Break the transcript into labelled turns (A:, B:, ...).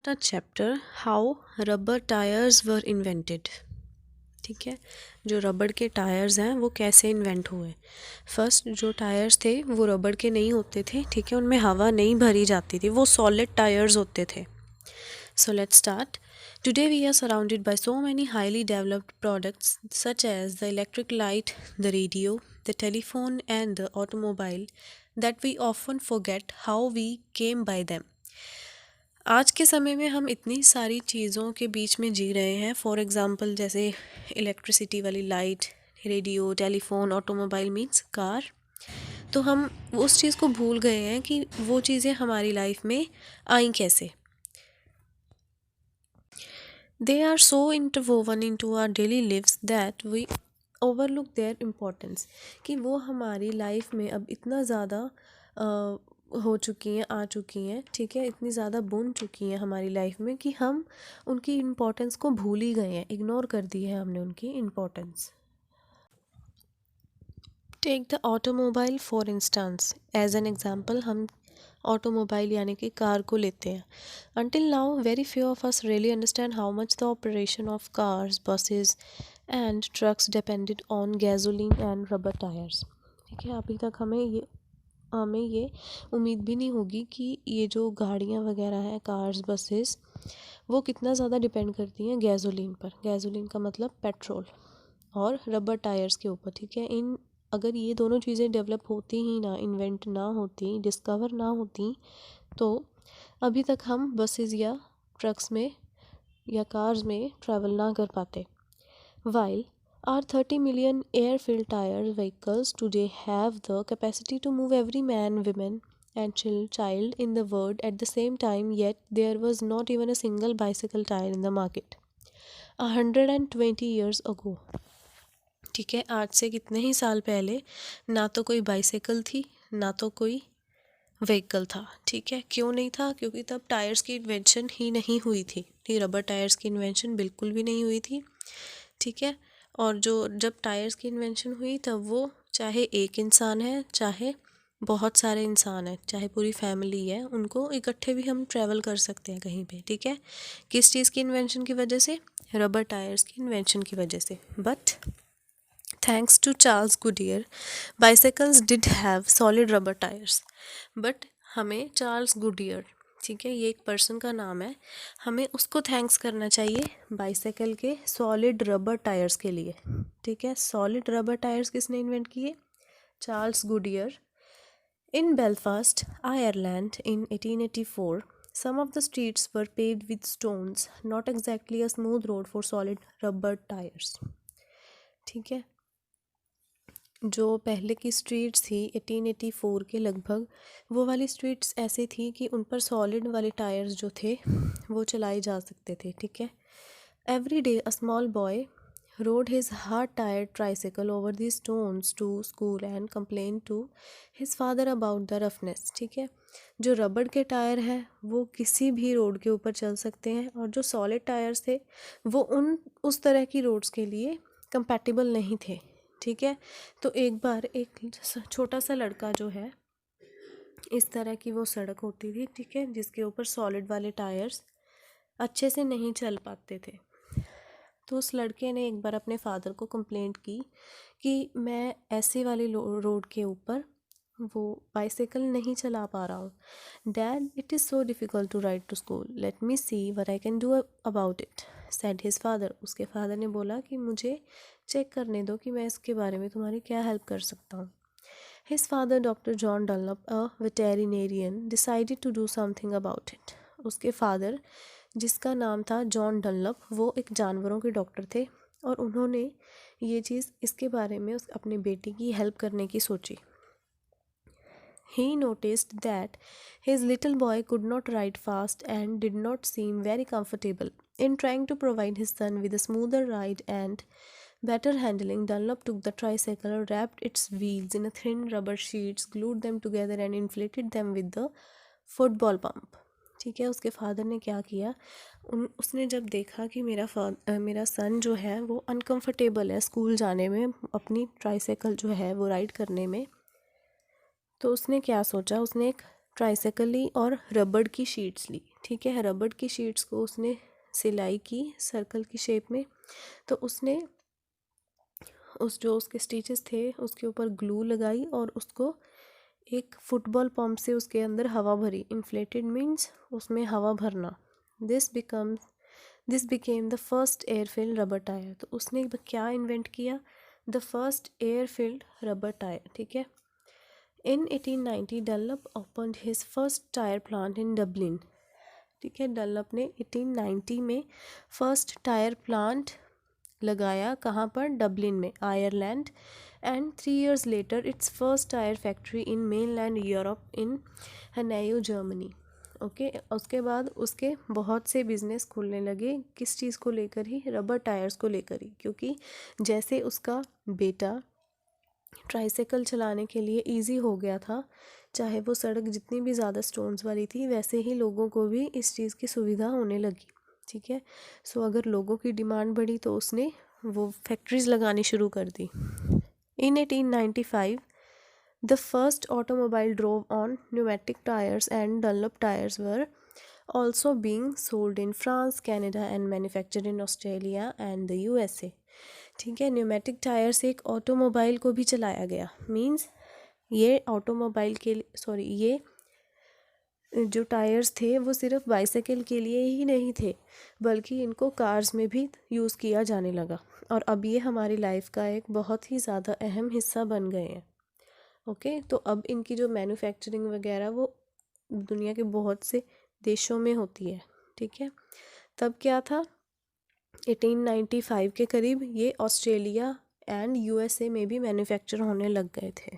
A: A chapter how rubber tyres were invented. ठीक है, जो रबड़ के टायर्स हैं वो कैसे इन्वेंट हुए। फर्स्ट जो टायर्स थे वो रबड़ के नहीं होते थे, ठीक है, उनमें हवा नहीं भरी जाती थी, वो सॉलिड टायर्स होते थे। So let's start. Today we are surrounded by so many highly developed products such as the electric light, the radio, the telephone, and the automobile that we often forget how we came by them. आज के समय में हम इतनी सारी चीज़ों के बीच में जी रहे हैं, फॉर एग्ज़ाम्पल जैसे इलेक्ट्रिसिटी वाली light, radio, telephone, automobile means car. तो हम उस चीज़ को भूल गए हैं कि वो चीज़ें हमारी लाइफ में आई कैसे। They are so interwoven into our daily lives that we overlook their importance, कि वो हमारी लाइफ में अब इतना ज़्यादा हो चुकी हैं, आ चुकी हैं, ठीक है, इतनी ज़्यादा बुन चुकी हैं हमारी लाइफ में कि हम उनकी इम्पोर्टेंस को भूल ही गए हैं, इग्नोर कर दी है हमने उनकी importance. Take the automobile for instance, as an example हम ऑटोमोबाइल यानी कि कार को लेते हैं। Until now, very few of us really understand how much the operation of cars, buses and trucks depended on gasoline and rubber tires. ठीक है, अभी तक हमें ये उम्मीद भी नहीं होगी कि ये जो गाड़ियाँ वगैरह हैं, कार्स, बसेस, वो कितना ज़्यादा डिपेंड करती हैं गैसोलीन पर। गैसोलीन का मतलब पेट्रोल, और रबर टायर्स के ऊपर। ठीक है, अगर ये दोनों चीज़ें डेवलप होती ही ना, इन्वेंट ना होती, डिस्कवर ना होती, तो अभी तक हम बसेस या ट्रक्स में या कार्स में ट्रैवल ना कर पाते। While our 30 million air-filled tire vehicles today have the capacity to move every man, woman and child in the world at the same time, yet there was not even a single bicycle tire in the market 120 years ago. ठीक है, आज से कितने ही साल पहले ना तो कोई बाइसाइकिल थी, ना तो कोई व्हीकल था। ठीक है, क्यों नहीं था? क्योंकि तब टायर्स की इन्वेंशन ही नहीं हुई थी। रबर टायर्स की इन्वेंशन बिल्कुल भी नहीं हुई थी। ठीक है, और जब टायर्स की इन्वेंशन हुई तब वो चाहे एक इंसान है, चाहे बहुत सारे इंसान हैं, चाहे पूरी फैमिली है, उनको इकट्ठे भी हम ट्रैवल कर सकते हैं कहीं पे। ठीक है, किस चीज़ की इन्वेंशन की वजह से? रबर टायर्स की इन्वेंशन की वजह से। But thanks to Charles Goodyear, bicycles did have solid rubber tyres. But हमें चार्ल्स गुडियर, ठीक है, ये एक पर्सन का नाम है, हमें उसको थैंक्स करना चाहिए बाइसाइकिल के सॉलिड रबर टायर्स के लिए। ठीक है, सॉलिड रबर टायर्स किसने इन्वेंट किए? Charles Goodyear. In Belfast, Ireland in 1884, some of the streets were paved with stones, not exactly a smooth road for solid rubber tires. ठीक है, जो पहले की स्ट्रीट्स थी 1884 के लगभग, वो वाली स्ट्रीट्स ऐसी थी कि उन पर सॉलिड वाले टायर्स जो थे वो चलाए जा सकते थे। ठीक है, every day a small boy rode his hard tyre tricycle over the stones to school and complain to his father about the roughness. ठीक है, जो रबड़ के टायर हैं वो किसी भी रोड के ऊपर चल सकते हैं, और जो सॉलिड टायर्स थे वो उस तरह की रोड्स के लिए कंपैटिबल नहीं थे। ठीक है, तो एक बार एक छोटा सा लड़का जो है, इस तरह की वो सड़क होती थी, ठीक है, जिसके ऊपर सॉलिड वाले टायर्स अच्छे से नहीं चल पाते थे। तो उस लड़के ने एक बार अपने फादर को कंप्लेंट की कि मैं ऐसे वाले रोड के ऊपर वो बाइसाइकिल नहीं चला पा रहा हूँ। Dad, it is so difficult to ride to school, let me see what I can do about it, said his father. उसके फादर ने बोला कि मुझे चेक करने दो कि मैं इसके बारे में तुम्हारी क्या हेल्प कर सकता हूँ। His father, doctor John Dunlop, a veterinarian, decided to do something about it. उसके फादर, जिसका नाम था जॉन डनलप, वो एक जानवरों के डॉक्टर थे, और उन्होंने ये चीज़ इसके बारे में अपने बेटी की हेल्प करने की सोची। He noticed that his little boy could not ride fast and did not seem very comfortable. In trying to provide his son with a smoother ride and better handling, Dunlop took the tricycle, wrapped its wheels in a thin rubber sheets, glued them together and inflated them with the football pump. ठीक है, उसके father ने क्या किया, उसने जब देखा कि मेरा सन जो है वो अनकंफर्टेबल है स्कूल जाने में, अपनी ट्राइसाइकिल जो है वो राइड करने में, तो उसने क्या सोचा, उसने एक ट्राइसाइकिल ली और रबड़ की शीट्स ली। ठीक है, रबड़ की शीट्स को उसने सिलाई की सर्कल की शेप में, तो उसने उस जो उसके स्टिचेस थे उसके ऊपर ग्लू लगाई और उसको एक फुटबॉल पंप से उसके अंदर हवा भरी। इन्फ्लेटेड मीन्स उसमें हवा भरना। This became the first air filled rubber tyre. तो उसने क्या इन्वेंट किया? The first air filled rubber tyre. ठीक है। इन 1890 Dunlop opened his first tier plant in Dublin. ठीक है, डनलप ने 1890 में फर्स्ट टायर प्लांट लगाया। कहाँ पर? डबलिन में, Ireland. And 3 years later it's first tyre factory in mainland Europe in Hanau Germany. Okay, उसके बाद उसके बहुत से बिजनेस खुलने लगे। किस चीज़ को लेकर ही? रबर टायर्स को लेकर ही। क्योंकि जैसे उसका बेटा ट्राइसाइकिल चलाने के लिए इजी हो गया था, चाहे वो सड़क जितनी भी ज़्यादा स्टोन्स वाली थी, वैसे ही लोगों को भी इस चीज़ की सुविधा होने लगी। ठीक है, सो अगर लोगों की डिमांड बढ़ी तो उसने वो फैक्ट्रीज लगानी शुरू कर दी। इन 1895 the first automobile drove on pneumatic tyres and Dunlop tyres were also being sold in France, Canada and manufactured in Australia and the USA। ठीक है, न्यूमेटिक टायर से एक ऑटोमोबाइल को भी चलाया गया। मींस ये ऑटोमोबाइल के ये जो टायर्स थे वो सिर्फ बाइसाइकिल के लिए ही नहीं थे, बल्कि इनको कार्स में भी यूज़ किया जाने लगा। और अब ये हमारी लाइफ का एक बहुत ही ज़्यादा अहम हिस्सा बन गए हैं। ओके, तो अब इनकी जो मैन्युफैक्चरिंग वगैरह वो दुनिया के बहुत से देशों में होती है। ठीक है, तब क्या था? 1895 के करीब ये ऑस्ट्रेलिया एंड यूएसए में भी मैन्युफैक्चर होने लग गए थे।